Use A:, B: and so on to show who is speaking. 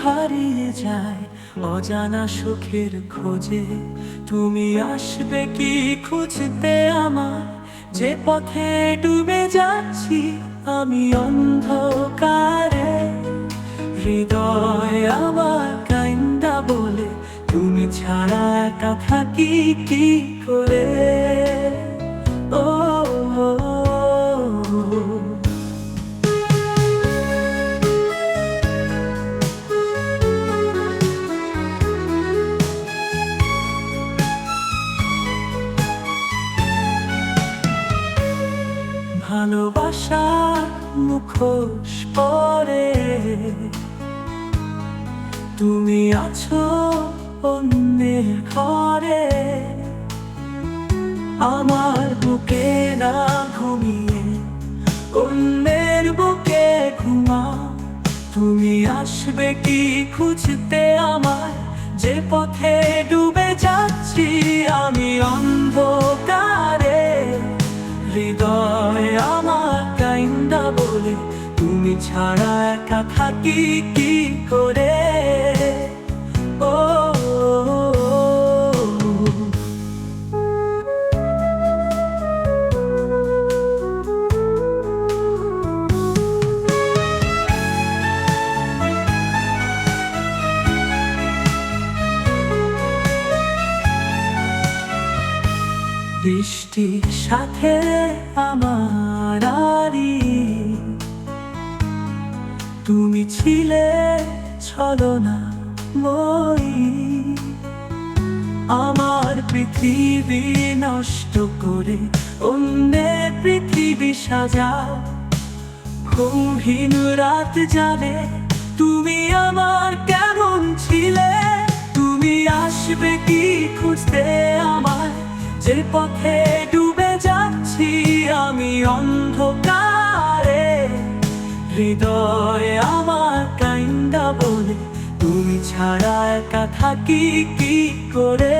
A: হারিয়ে যায় অজানা সুখের খোঁজে। তুমি আসবে কি খুঁজতে আমার, যে পথে ডুবে যাচ্ছি আমি অন্ধকারে। হৃদয় আমার কাইন্দা বলে, তুমি ছাড়া একা থাকি কি করে। ও ভালোবাসার মুখোশ পরে তুমি আছো অন্যের ঘরে। আমার বুকে না ঘুমিয়ে অন্যের বুকে ঘুমাও। তুমি আসবে কি খুঁজতে আমার, যে পথে ডুবে যাচ্ছি আমি অন্ধকারে। হৃদয় আমার কাইন্দা বলে, তুমি ছাড়া একা থাকি কি করে। ও বৃষ্টির সাথে আমার আড়ি, তুমি ছিলে ছলনাময়ী। আমার পৃথিবী নষ্ট করে অন্যের পৃথিবী সাজাও। ঘুমহীন রাত যাবে তুমি আমার কেমন ছিলে। তুমি আসবে কি খুঁজতে আমার, যে পথে ডুবে যাচ্ছি আমি অন্ধকারে। হৃদয় আমার কাইন্দা বলে, তুমি ছাড়া একা থাকি কি করে।